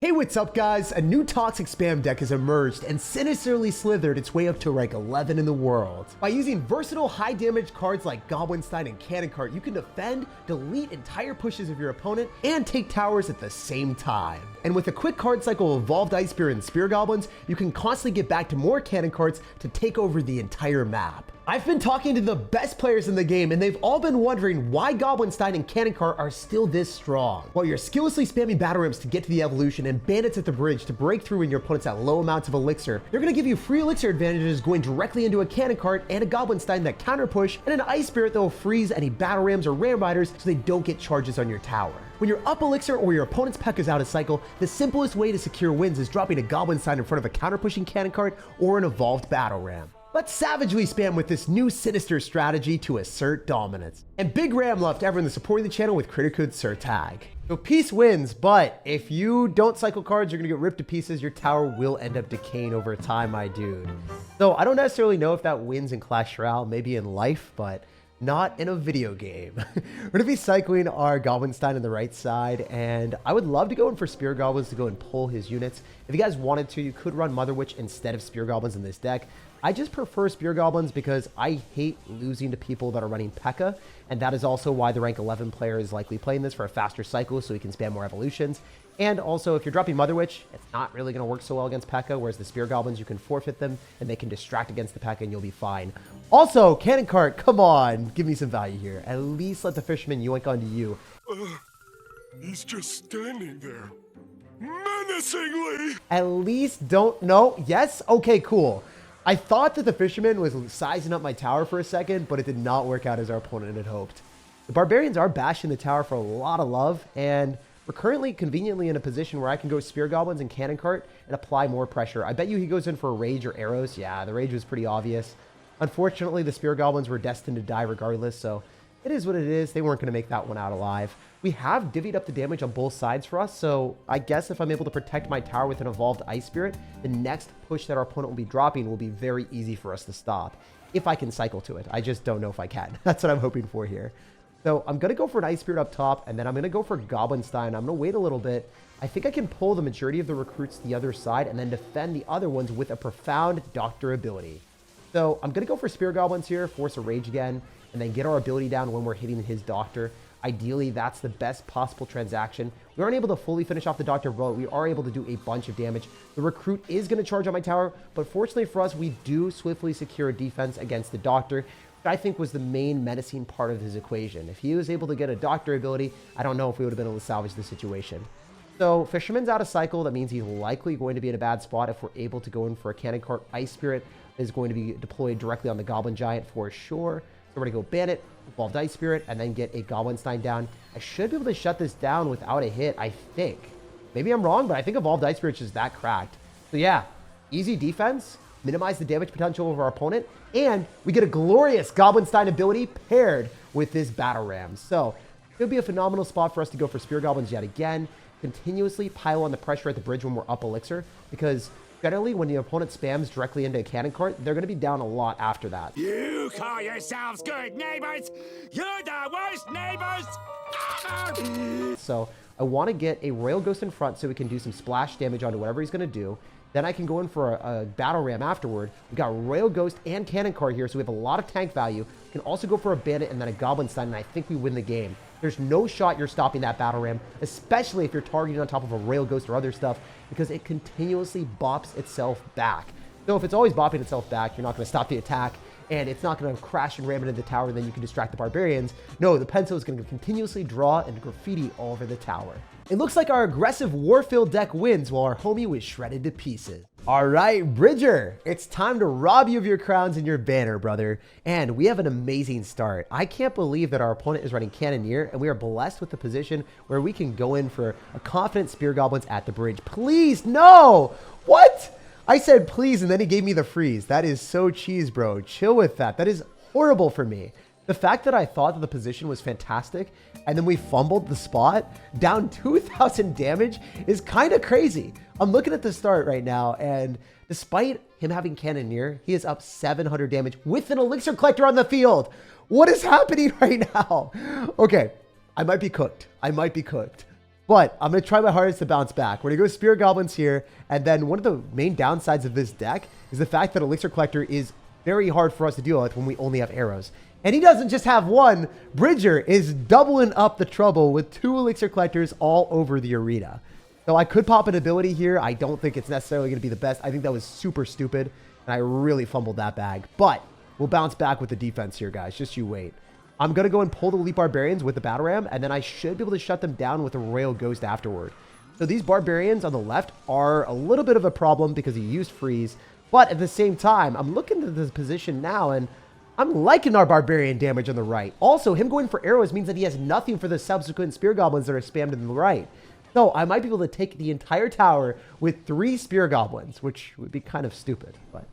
Hey, what's up guys? A new toxic spam deck has emerged and sinisterly slithered its way up to rank 11 in the world. By using versatile high damage cards like Goblinstein and Cannon Cart, you can defend, delete entire pushes of your opponent, and take towers at the same time. And with a quick card cycle of Evolved Ice Spirit and Spear Goblins, you can constantly get back to more Cannon Carts to take over the entire map. I've been talking to the best players in the game and they've all been wondering why Goblinstein and Cannon Cart are still this strong. While you're skillessly spamming battle rams to get to the evolution and bandits at the bridge to break through when your opponent's at low amounts of elixir, they're going to give you free elixir advantages going directly into a Cannon Cart and a Goblinstein that counter push, and an Ice Spirit that will freeze any battle rams or ram riders so they don't get charges on your tower. When you're up elixir or your opponent's Pekka is out of cycle, the simplest way to secure wins is dropping a Goblinstein in front of a counter pushing Cannon Cart or an evolved battle ram. Let's savagely spam with this new sinister strategy to assert dominance. And big ram love to everyone supporting the channel with creator code SirTag. So peace wins, but if you don't cycle cards, you're gonna get ripped to pieces. Your tower will end up decaying over time, my dude. So I don't necessarily know if that wins in Clash Royale, maybe in life, but not in a video game. We're gonna be cycling our Goblinstein on the right side, and I would love to go in for Spear Goblins to go and pull his units. If you guys wanted to, you could run Mother Witch instead of Spear Goblins in this deck. I just prefer Spear Goblins because I hate losing to people that are running Pekka, and that is also why the rank 11 player is likely playing this for a faster cycle so he can spam more evolutions. And also, if you're dropping Mother Witch, it's not really going to work so well against Pekka, whereas the Spear Goblins, you can forfeit them, and they can distract against the Pekka, and you'll be fine. Also, Cannon Cart, come on, give me some value here. At least let the Fisherman yoink onto you. He's just standing there, menacingly. At least don't, no, yes, okay, cool. I thought that the Fisherman was sizing up my tower for a second, but it did not work out as our opponent had hoped. The Barbarians are bashing the tower for a lot of love, and we're currently conveniently in a position where I can go Spear Goblins and Cannon Cart and apply more pressure. I bet you he goes in for a Rage or Arrows. Yeah, the Rage was pretty obvious. Unfortunately, the Spear Goblins were destined to die regardless, so it is what it is. They weren't going to make that one out alive. We have divvied up the damage on both sides for us, so I guess if I'm able to protect my tower with an Evolved Ice Spirit, the next push that our opponent will be dropping will be very easy for us to stop, if I can cycle to it. I just don't know if I can. That's what I'm hoping for here. So I'm going to go for an Ice Spirit up top, and then I'm going to go for Goblinstein. I'm going to wait a little bit. I think I can pull the majority of the recruits to the other side and then defend the other ones with a profound Doctor ability. So I'm going to go for Spear Goblins here, force a Rage again, and then get our ability down when we're hitting his Doctor. Ideally, that's the best possible transaction. We aren't able to fully finish off the Doctor, but we are able to do a bunch of damage. The Recruit is going to charge on my tower, but fortunately for us, we do swiftly secure a defense against the Doctor, which I think was the main menacing part of his equation. If he was able to get a Doctor ability, I don't know if we would have been able to salvage the situation. So Fisherman's out of cycle. That means he's likely going to be in a bad spot. If we're able to go in for a Cannon Cart, Ice Spirit is going to be deployed directly on the Goblin Giant for sure. So we're going to go Bandit, Evolved Ice Spirit, and then get a Goblinstein down. I should be able to shut this down without a hit, I think. Maybe I'm wrong, but I think Evolved Ice Spirit is just that cracked. So yeah, easy defense, minimize the damage potential of our opponent, and we get a glorious Goblinstein ability paired with this Battle Ram. So it could be a phenomenal spot for us to go for Spear Goblins yet again, continuously pile on the pressure at the bridge when we're up elixir, because generally, when the opponent spams directly into a Cannon Cart, they're going to be down a lot after that. You call yourselves good neighbors? You're the worst neighbors! So I want to get a Royal Ghost in front so we can do some splash damage onto whatever he's going to do. Then I can go in for a Battle Ram afterward. We've got Royal Ghost and Cannon Cart here, so we have a lot of tank value. We can also go for a Bandit and then a Goblinstein, and I think we win the game. There's no shot you're stopping that Battle Ram, especially if you're targeting on top of a Royal Ghost or other stuff, because it continuously bops itself back. So if it's always bopping itself back, you're not going to stop the attack, and it's not going to crash and ram into the tower, and then you can distract the Barbarians. No, the pencil is going to continuously draw and graffiti all over the tower. It looks like our aggressive war-filled deck wins while our homie was shredded to pieces. All right, Bridger, it's time to rob you of your crowns and your banner, brother. And we have an amazing start. I can't believe that our opponent is running Cannoneer, and we are blessed with the position where we can go in for a confident Spear Goblins at the bridge. Please, no! What? I said please, and then he gave me the freeze. That is so cheese, bro. Chill with that. That is horrible for me. The fact that I thought that the position was fantastic and then we fumbled the spot down 2,000 damage is kind of crazy. I'm looking at the start right now, and despite him having Cannoneer, he is up 700 damage with an Elixir Collector on the field. What is happening right now? Okay, I might be cooked. I might be cooked. But I'm going to try my hardest to bounce back. We're going to go Spirit Goblins here. And then one of the main downsides of this deck is the fact that Elixir Collector is very hard for us to deal with when we only have arrows. And he doesn't just have one. Bridger is doubling up the trouble with 2 Elixir Collectors all over the arena. So I could pop an ability here. I don't think it's necessarily going to be the best. I think that was super stupid. And I really fumbled that bag. But we'll bounce back with the defense here, guys. Just you wait. I'm going to go and pull the Elite Barbarians with the Battle Ram, and then I should be able to shut them down with a Royal Ghost afterward. So these Barbarians on the left are a little bit of a problem because he used Freeze, but at the same time, I'm looking at this position now, and I'm liking our Barbarian damage on the right. Also, him going for arrows means that he has nothing for the subsequent Spear Goblins that are spammed in the right. So I might be able to take the entire tower with 3 Spear Goblins, which would be kind of stupid, but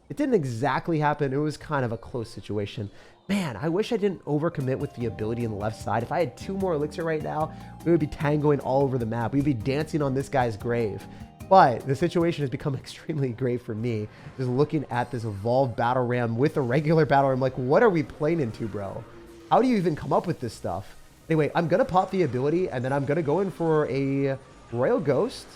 it didn't exactly happen. It was kind of a close situation. Man, I wish I didn't overcommit with the ability on the left side. If I had 2 more Elixir right now, we would be tangoing all over the map. We'd be dancing on this guy's grave. But the situation has become extremely grave for me. Just looking at this evolved Battle Ram with a regular Battle Ram, like, what are we playing into, bro? How do you even come up with this stuff? Anyway, I'm going to pop the ability, and then I'm going to go in for a Royal Ghost.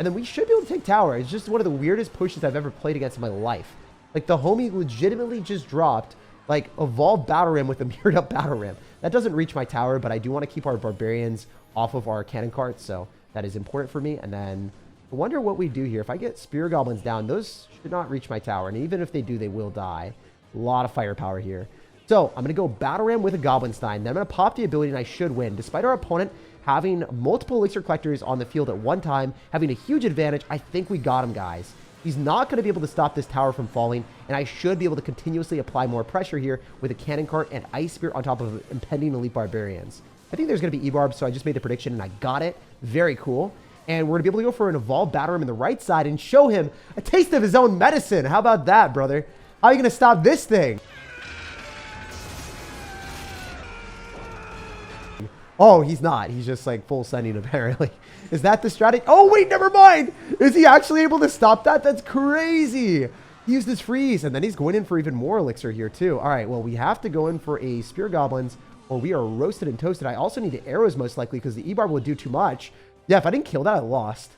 And then we should be able to take tower. It's just one of the weirdest pushes I've ever played against in my life. Like, the homie legitimately just dropped like evolved Battle Ram with a mirrored up Battle Ram. That doesn't reach my tower, but I do want to keep our Barbarians off of our cannon carts, so that is important for me. And then I wonder what we do here. If I get Spear Goblins down, those should not reach my tower, and even if they do, they will die. A lot of firepower here. So I'm going to go Battle Ram with a Goblinstein. Then I'm going to pop the ability, and I should win. Despite our opponent having multiple Elixir Collectors on the field at one time, having a huge advantage, I think we got him, guys. He's not going to be able to stop this tower from falling, and I should be able to continuously apply more pressure here with a Cannon Cart and Ice Spear on top of impending Elite Barbarians. I think there's going to be E-Barb, so I just made the prediction, and I got it. Very cool. And we're going to be able to go for an Evolved Battle Ram in the right side and show him a taste of his own medicine. How about that, brother? How are you going to stop this thing? Oh, he's not. He's just like full sending, apparently. Is that the strategy? Oh, wait, never mind. Is he actually able to stop that? That's crazy. He used his freeze, and then he's going in for even more elixir here, too. All right, well, we have to go in for a Spear Goblins, or we are roasted and toasted. I also need the arrows, most likely, because the E-Barb will do too much. Yeah, if I didn't kill that, I lost.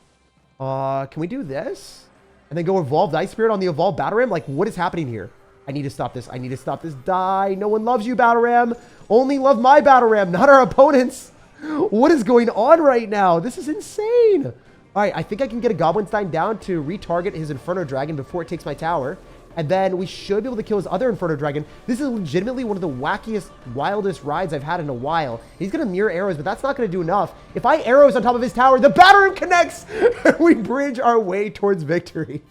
Can we do this? And then go Evolved Ice Spirit on the Evolved Battle Ram? Like, what is happening here? I need to stop this. I need to stop this. Die. No one loves you, Battle Ram. Only love my Battle Ram, not our opponents. What is going on right now? This is insane. All right, I think I can get a Goblinstein down to retarget his Inferno Dragon before it takes my tower. And then we should be able to kill his other Inferno Dragon. This is legitimately one of the wackiest, wildest rides I've had in a while. He's going to mirror arrows, but that's not going to do enough. If I arrows on top of his tower, the Battle Ram connects. We bridge our way towards victory.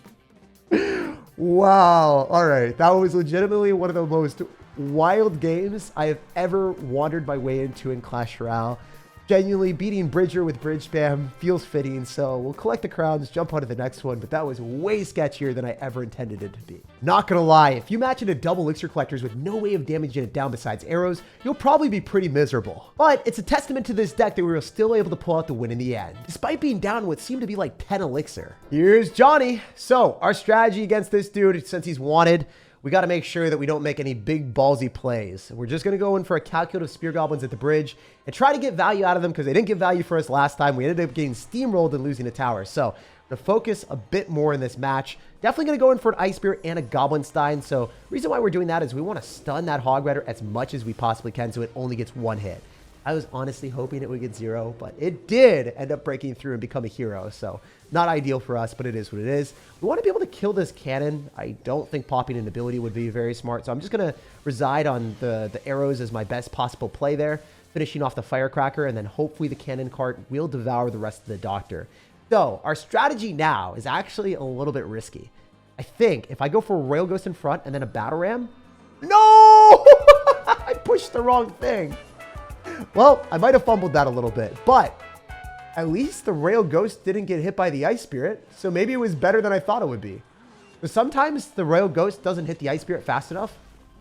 Wow. All right. That was legitimately one of the most wild games I have ever wandered my way into in Clash Royale. Genuinely beating Bridger with bridge spam feels fitting, so we'll collect the crowns, jump on to the next one, but that was way sketchier than I ever intended it to be. Not gonna lie, if you match into double elixir collectors with no way of damaging it down besides arrows, you'll probably be pretty miserable. But it's a testament to this deck that we were still able to pull out the win in the end, despite being down what seemed to be like 10 elixir. Here's Johnny. So our strategy against this dude, since he's wanted, we got to make sure that we don't make any big ballsy plays. We're just going to go in for a calculative Spear Goblins at the bridge and try to get value out of them because they didn't get value for us last time. We ended up getting steamrolled and losing a tower. So I'm going to focus a bit more in this match. Definitely going to go in for an Ice Spear and a Goblinstein. So the reason why we're doing that is we want to stun that Hog Rider as much as we possibly can so it only gets one hit. I was honestly hoping it would get 0, but it did end up breaking through and become a hero. So not ideal for us, but it is what it is. We want to be able to kill this cannon. I don't think popping an ability would be very smart. So I'm just going to reside on the arrows as my best possible play there, finishing off the Firecracker, and then hopefully the cannon cart will devour the rest of the Doctor. So our strategy now is actually a little bit risky. I think if I go for a Royal Ghost in front and then a Battle Ram. No! I pushed the wrong thing. Well, I might have fumbled that a little bit, but at least the Royal Ghost didn't get hit by the Ice Spirit, so maybe it was better than I thought it would be. But sometimes the Royal Ghost doesn't hit the Ice Spirit fast enough.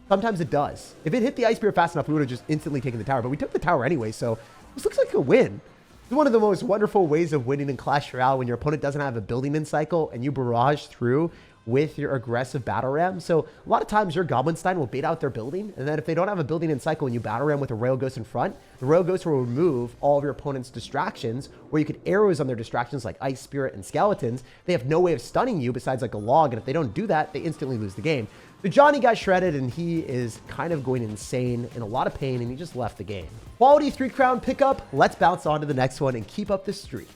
Sometimes it does. If it hit the Ice Spirit fast enough, we would have just instantly taken the tower, but we took the tower anyway, so this looks like a win. This is one of the most wonderful ways of winning in Clash Royale when your opponent doesn't have a building in cycle and you barrage through with your aggressive battle ram. So a lot of times your Goblinstein will bait out their building, and then if they don't have a building in cycle and you battle ram with a Royal Ghost in front, the Royal Ghost will remove all of your opponent's distractions, where you could arrows on their distractions like Ice Spirit and Skeletons. They have no way of stunning you besides like a log, and if they don't do that, they instantly lose the game. So Johnny got shredded, and he is kind of going insane, in a lot of pain, and he just left the game. Quality 3 crown pickup. Let's bounce on to the next one and keep up the streak.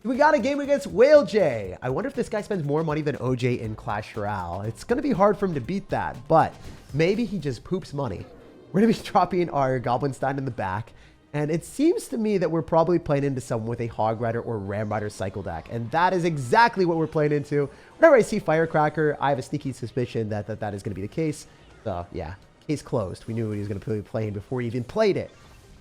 We got a game against Whale J. I wonder if this guy spends more money than OJ in Clash Royale. It's going to be hard for him to beat that, but maybe he just poops money. We're going to be dropping our Goblinstein in the back, and it seems to me that we're probably playing into someone with a Hog Rider or Ram Rider cycle deck, and that is exactly what we're playing into. Whenever I see Firecracker, I have a sneaky suspicion that is going to be the case. So, yeah, case closed. We knew he was going to be playing before he even played it.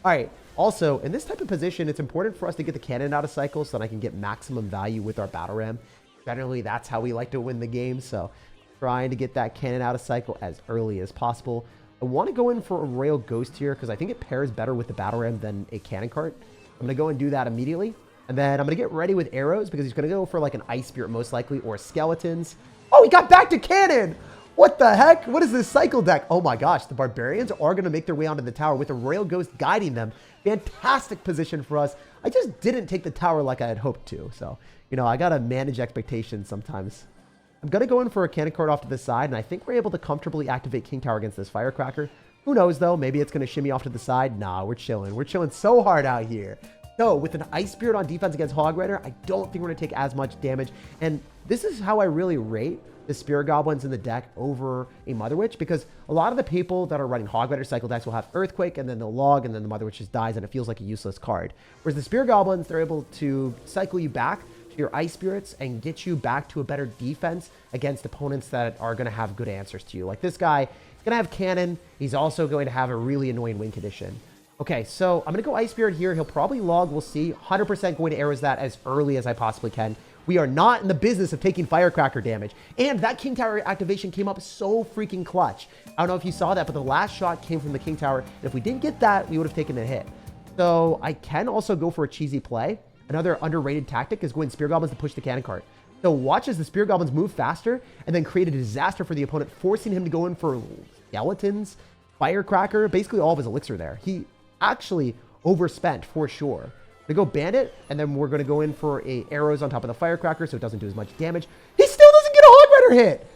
All right. Also, in this type of position, it's important for us to get the cannon out of cycle so that I can get maximum value with our battle ram. Generally, that's how we like to win the game, so trying to get that cannon out of cycle as early as possible. I want to go in for a Royal Ghost here because I think it pairs better with the battle ram than a cannon cart. I'm going to go and do that immediately. And then I'm going to get ready with arrows because he's going to go for like an Ice Spirit most likely or Skeletons. Oh, he got back to cannon! What the heck? What is this cycle deck? Oh my gosh, the Barbarians are going to make their way onto the tower with a Royal Ghost guiding them. Fantastic position for us. I just didn't take the tower like I had hoped to. So, you know, I got to manage expectations sometimes. I'm going to go in for a cannon cart off to the side, and I think we're able to comfortably activate King Tower against this Firecracker. Who knows, though? Maybe it's going to shimmy off to the side. Nah, we're chilling. We're chilling so hard out here. So, with an Ice Spirit on defense against Hog Rider, I don't think we're going to take as much damage. And this is how I really rate the Spirit Goblins in the deck over a Mother Witch, because a lot of the people that are running Hog Rider cycle decks will have Earthquake, and then they'll log, and then the Mother Witch just dies, and it feels like a useless card. Whereas the Spirit Goblins, they're able to cycle you back to your Ice Spirits and get you back to a better defense against opponents that are going to have good answers to you. Like this guy, he's going to have Cannon. He's also going to have a really annoying win condition. Okay, so I'm going to go Ice Spirit here. He'll probably log. We'll see. 100% going to arrows that as early as I possibly can. We are not in the business of taking Firecracker damage. And that King Tower activation came up so freaking clutch. I don't know if you saw that, but the last shot came from the King Tower. And if we didn't get that, we would have taken a hit. So I can also go for a cheesy play. Another underrated tactic is going Spear Goblins to push the cannon cart. So watch as the Spear Goblins move faster and then create a disaster for the opponent, forcing him to go in for Skeletons, Firecracker, basically all of his elixir there. He actually overspent for sure. We go Bandit, and then we're going to go in for a arrows on top of the Firecracker so it doesn't do as much damage. He still doesn't get a Hog Rider hit!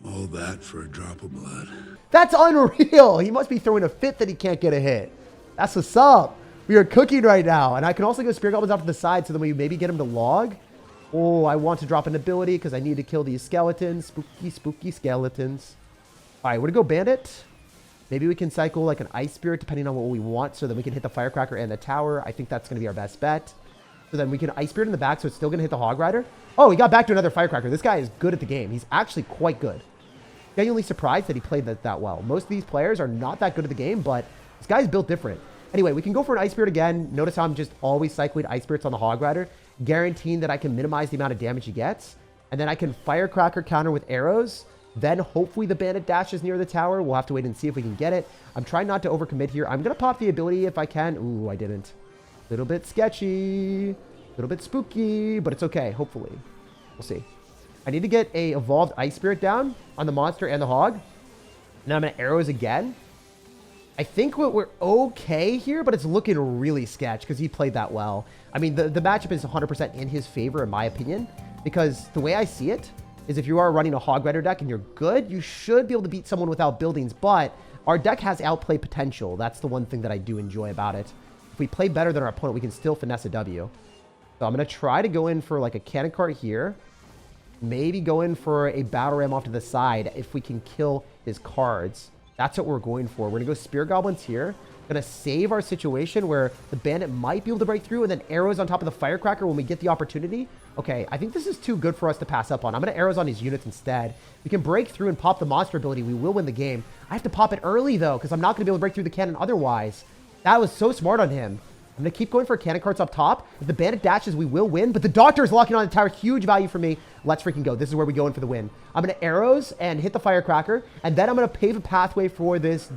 All that for a drop of blood. That's unreal! He must be throwing a fit that he can't get a hit. That's what's up. We are cooking right now. And I can also go Spear Goblins off to the side so then we maybe get him to log. Oh, I want to drop an ability because I need to kill these skeletons. Spooky, spooky skeletons. All right, we're going to go Bandit. Maybe we can cycle like an Ice Spirit depending on what we want so that we can hit the Firecracker and the tower. I think that's going to be our best bet. So then we can Ice Spirit in the back so it's still going to hit the Hog Rider. Oh, he got back to another Firecracker. This guy is good at the game. He's actually quite good. Genuinely surprised that he played that well. Most of these players are not that good at the game, but this guy's built different. Anyway, we can go for an Ice Spirit again. Notice how I'm just always cycling Ice Spirits on the Hog Rider, guaranteeing that I can minimize the amount of damage he gets. And then I can Firecracker counter with arrows. Then hopefully the Bandit dashes near the tower. We'll have to wait and see if we can get it. I'm trying not to overcommit here. I'm going to pop the ability if I can. Ooh, I didn't. A little bit sketchy. A little bit spooky, but it's okay, hopefully. We'll see. I need to get a evolved Ice Spirit down on the monster and the hog. Now I'm going to arrows again. I think we're okay here, but it's looking really sketch because he played that well. I mean, the matchup is 100% in his favor, in my opinion, because the way I see it is if you are running a Hog Rider deck and you're good, you should be able to beat someone without buildings, but our deck has outplay potential. That's the one thing that I do enjoy about it. If we play better than our opponent, we can still finesse a W. So I'm going to try to go in for like a cannon cart here. Maybe go in for a battle ram off to the side if we can kill his cards. That's what we're going for. We're going to go Spear Goblins here. Going to save our situation where the Bandit might be able to break through, and then arrows on top of the Firecracker when we get the opportunity. Okay, I think this is too good for us to pass up on. I'm going to arrows on his units instead. We can break through and pop the monster ability. We will win the game. I have to pop it early, though, because I'm not going to be able to break through the cannon otherwise. That was so smart on him. I'm going to keep going for cannon carts up top. If the Bandit dashes, we will win. But the Doctor is locking on the tower. Huge value for me. Let's freaking go. This is where we go in for the win. I'm going to arrows and hit the Firecracker. And then I'm going to pave a pathway for this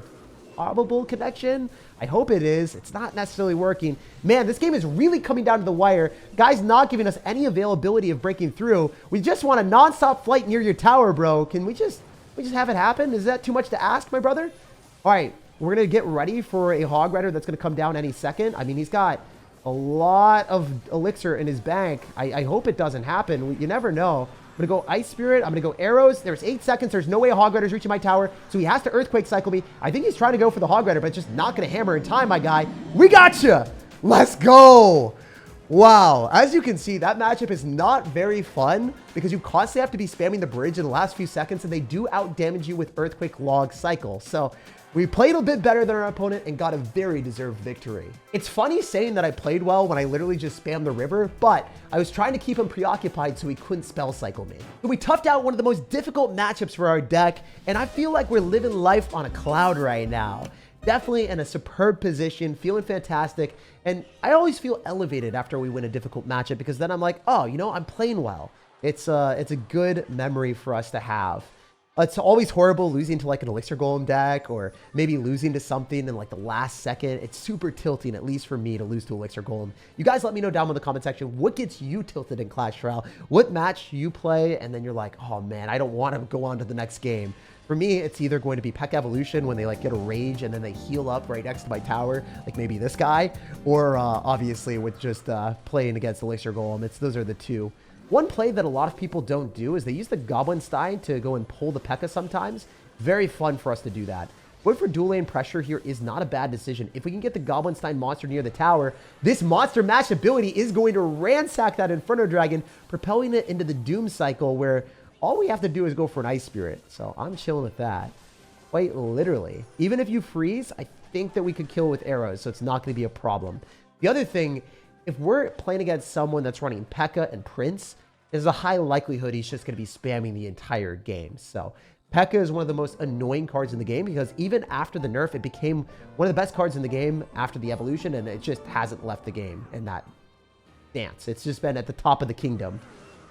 probable connection. I hope it is. It's not necessarily working. Man, this game is really coming down to the wire. Guys not giving us any availability of breaking through. We just want a non-stop flight near your tower, bro. Can we just have it happen? Is that too much to ask, my brother? All right, we're going to get ready for a Hog Rider that's going to come down any second. I mean, he's got a lot of elixir in his bank. I hope it doesn't happen. You never know. I'm going to go Ice Spirit. I'm going to go Arrows. There's 8 seconds. There's no way a Hog Rider's reaching my tower. So he has to Earthquake Cycle me. I think he's trying to go for the Hog Rider, but it's just not going to hammer in time, my guy. We gotcha. Let's go. Wow. As you can see, that matchup is not very fun because you constantly have to be spamming the bridge in the last few seconds, and they do out damage you with Earthquake Log Cycle. So we played a bit better than our opponent and got a very deserved victory. It's funny saying that I played well when I literally just spammed the river, but I was trying to keep him preoccupied so he couldn't spell cycle me. So we toughed out one of the most difficult matchups for our deck, and I feel like we're living life on a cloud right now. Definitely in a superb position, feeling fantastic, and I always feel elevated after we win a difficult matchup because then I'm like, oh, you know, I'm playing well. It's a good memory for us to have. It's always horrible losing to like an Elixir Golem deck or maybe losing to something in like the last second. It's super tilting, at least for me, to lose to Elixir Golem. You guys let me know down in the comment section what gets you tilted in Clash Royale, what match you play, and then you're like, oh man, I don't want to go on to the next game. For me, it's either going to be Pekka Evolution when they like get a rage and then they heal up right next to my tower, like maybe this guy, or obviously with just playing against Elixir Golem. Those are the two. One play that a lot of people don't do is they use the Goblin Stein to go and pull the Pekka sometimes. Very fun for us to do that. Going for dual lane pressure here is not a bad decision. If we can get the Goblin Stein monster near the tower, this monster mash ability is going to ransack that Inferno Dragon, propelling it into the Doom Cycle where all we have to do is go for an Ice Spirit. So I'm chilling with that. Quite literally. Even if you freeze, I think that we could kill with arrows, so it's not going to be a problem. The other thing, if we're playing against someone that's running Pekka and Prince, there's a high likelihood he's just going to be spamming the entire game. So Pekka is one of the most annoying cards in the game because even after the nerf, it became one of the best cards in the game after the evolution, and it just hasn't left the game in that dance. It's just been at the top of the kingdom.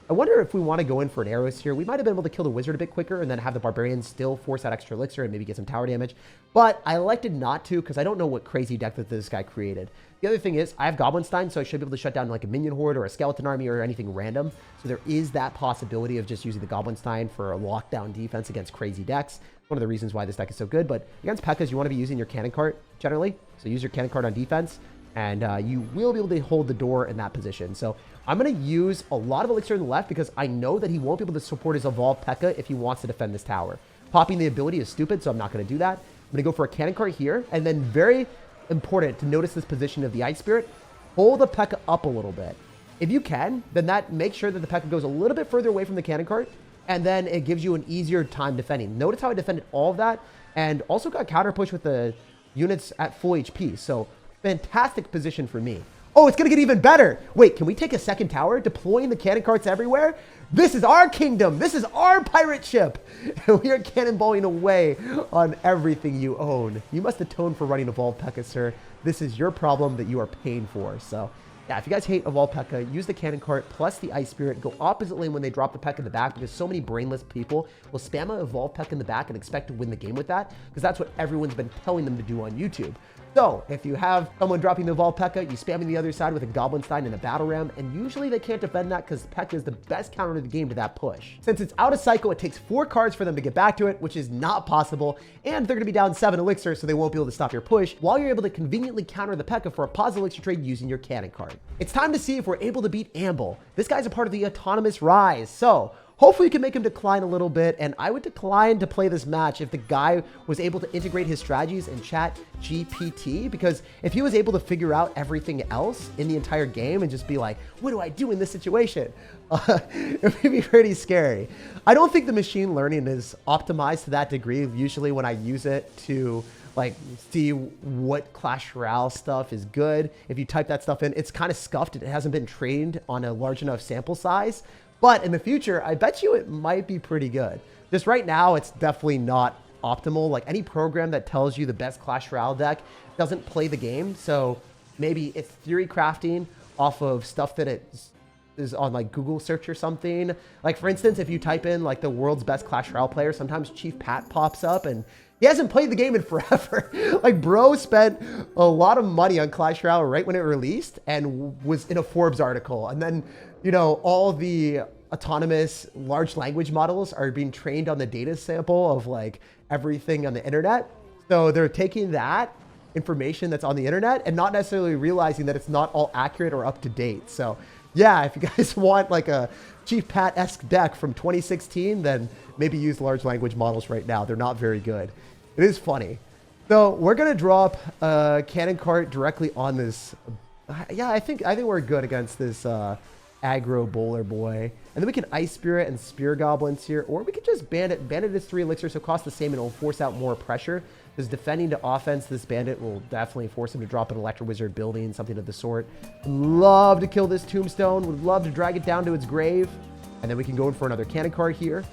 I wonder if we want to go in for an arrows here. We might have been able to kill the wizard a bit quicker and then have the barbarian still force that extra elixir and maybe get some tower damage. But I elected not to because I don't know what crazy deck that this guy created. The other thing is I have Goblin Stein, so I should be able to shut down like a minion horde or a skeleton army or anything random. So there is that possibility of just using the Goblin Stein for a lockdown defense against crazy decks. One of the reasons why this deck is so good. But against Pekkas, you want to be using your cannon cart generally. So use your cannon cart on defense. And you will be able to hold the door in that position. So I'm going to use a lot of elixir in the left because I know that he won't be able to support his evolved Pekka if he wants to defend this tower. Popping the ability is stupid, so I'm not going to do that. I'm going to go for a cannon cart here. And then very important to notice this position of the Ice Spirit. Pull the Pekka up a little bit. If you can, then that makes sure that the Pekka goes a little bit further away from the cannon cart. And then it gives you an easier time defending. Notice how I defended all of that. And also got counter push with the units at full HP. So fantastic position for me. Oh, it's going to get even better. Wait, can we take a second tower? Deploying the cannon carts everywhere? This is our kingdom. This is our pirate ship. We are cannonballing away on everything you own. You must atone for running Evolved Pekka, sir. This is your problem that you are paying for. So, yeah, if you guys hate Evolved Pekka, use the cannon cart plus the Ice Spirit. Go opposite lane when they drop the Pekka in the back because so many brainless people will spam an Evolved Pekka in the back and expect to win the game with that because that's what everyone's been telling them to do on YouTube. So, if you have someone dropping the Evolved Pekka, you spam the other side with a Goblin Stein and a Battle Ram, and usually they can't defend that because Pekka is the best counter to the game to that push. Since it's out of cycle, it takes 4 cards for them to get back to it, which is not possible, and they're going to be down 7 elixir, so they won't be able to stop your push, while you're able to conveniently counter the Pekka for a positive elixir trade using your cannon card. It's time to see if we're able to beat Amble. This guy's a part of the Autonomous Rise, so hopefully you can make him decline a little bit, and I would decline to play this match if the guy was able to integrate his strategies in Chat GPT, because if he was able to figure out everything else in the entire game and just be like, what do I do in this situation? It would be pretty scary. I don't think the machine learning is optimized to that degree. Usually when I use it to like see what Clash Royale stuff is good, if you type that stuff in, it's kind of scuffed. It hasn't been trained on a large enough sample size. But in the future, I bet you it might be pretty good. Just right now, it's definitely not optimal. Like any program that tells you the best Clash Royale deck doesn't play the game. So maybe it's theory crafting off of stuff that it is on like Google search or something. Like for instance, if you type in like the world's best Clash Royale player, sometimes Chief Pat pops up and He hasn't played the game in forever. Like, bro spent a lot of money on Clash Royale right when it released and was in a Forbes article. And then, you know, all the autonomous large language models are being trained on the data sample of like everything on the internet. So they're taking that information that's on the internet and not necessarily realizing that it's not all accurate or up to date. So yeah, if you guys want like a Chief Pat-esque deck from 2016, then maybe use large language models right now. They're not very good. It is funny. So we're gonna drop a cannon cart directly on this. Yeah, I think we're good against this aggro bowler boy. And then we can Ice Spirit and Spear Goblins here, or we could just Bandit. Bandit is 3 elixir, so it costs the same and it'll force out more pressure. Because defending to offense, this Bandit will definitely force him to drop an Electro Wizard building, something of the sort. Love to kill this Tombstone. Would love to drag it down to its grave. And then we can go in for another cannon card here.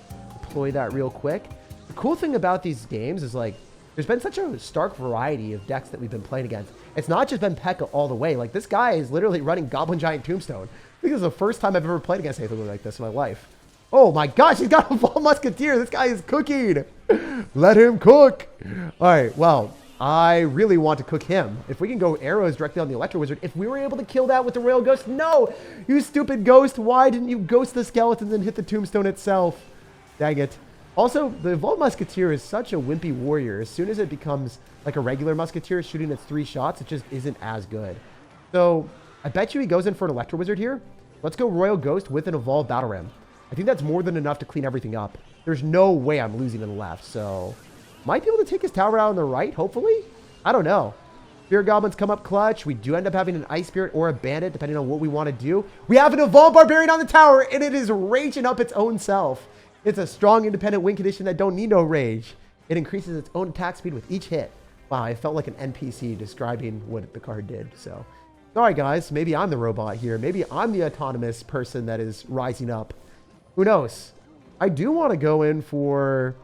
Deploy that real quick. The cool thing about these games is like, there's been such a stark variety of decks that we've been playing against. It's not just been Pekka all the way. Like, this guy is literally running Goblin Giant Tombstone. I think this is the first time I've ever played against anything like this in my life. Oh my gosh, he's got a full Musketeer. This guy is cooking. Let him cook. All right, well, I really want to cook him. If we can go arrows directly on the Electro Wizard, if we were able to kill that with the Royal Ghost, no, you stupid ghost. Why didn't you ghost the skeletons and hit the Tombstone itself? Dang it. Also, the Evolved Musketeer is such a wimpy warrior. As soon as it becomes like a regular Musketeer shooting its 3 shots, it just isn't as good. So I bet you he goes in for an Electro Wizard here. Let's go Royal Ghost with an Evolved Battle Ram. I think that's more than enough to clean everything up. There's no way I'm losing in the left, so might be able to take his tower out on the right, hopefully? I don't know. Spirit Goblins come up clutch. We do end up having an Ice Spirit or a Bandit, depending on what we want to do. We have an Evolved Barbarian on the tower, and it is raging up its own self. It's a strong independent win condition that don't need no rage. It increases its own attack speed with each hit. Wow, I felt like an NPC describing what the card did, so. Sorry guys, maybe I'm the robot here. Maybe I'm the autonomous person that is rising up. Who knows? I do want to go in for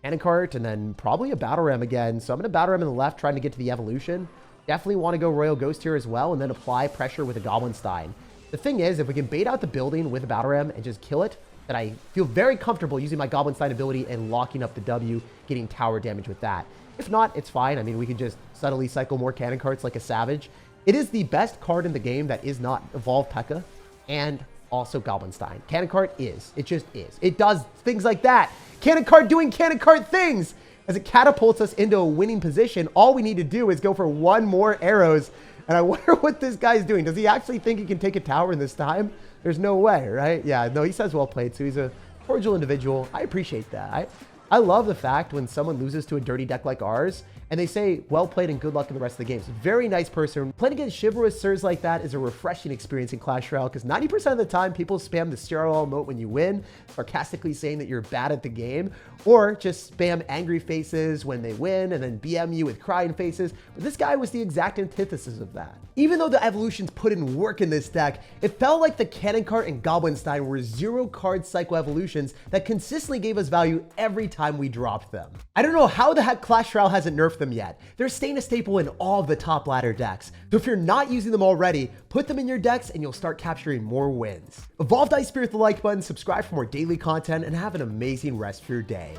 cannon cart and then probably a battle ram again. So I'm going to battle ram in the left, trying to get to the evolution. Definitely want to go Royal Ghost here as well, and then apply pressure with a Goblin Stein. The thing is, if we can bait out the building with a battle ram and just kill it, then I feel very comfortable using my Goblin Stein ability and locking up the W, getting tower damage with that. If not, it's fine. I mean, we can just subtly cycle more cannon carts like a savage. It is the best card in the game that is not Evolved Pekka and also Goblin Stein. Cannon cart is. It just is. It does things like that. Cannon cart doing cannon cart things. As it catapults us into a winning position, all we need to do is go for 1 more arrows. And I wonder what this guy's doing. Does he actually think he can take a tower in this time? There's no way, right? Yeah, no, he says well played, so he's a cordial individual. I appreciate that. I love the fact when someone loses to a dirty deck like ours, and they say, well played and good luck in the rest of the games. Very nice person. Playing against chivalrous sirs like that is a refreshing experience in Clash Royale, because 90% of the time, people spam the CRL emote when you win, sarcastically saying that you're bad at the game, or just spam angry faces when they win, and then BM you with crying faces. But this guy was the exact antithesis of that. Even though the evolutions put in work in this deck, it felt like the Cannon Cart and Goblin Stein were 0-card cycle evolutions that consistently gave us value every time we dropped them. I don't know how the heck Clash Royale hasn't nerfed them yet. They're staying a staple in all of the top ladder decks. So if you're not using them already, put them in your decks and you'll start capturing more wins. Evolved Ice Spirit the like button, subscribe for more daily content, and have an amazing rest of your day.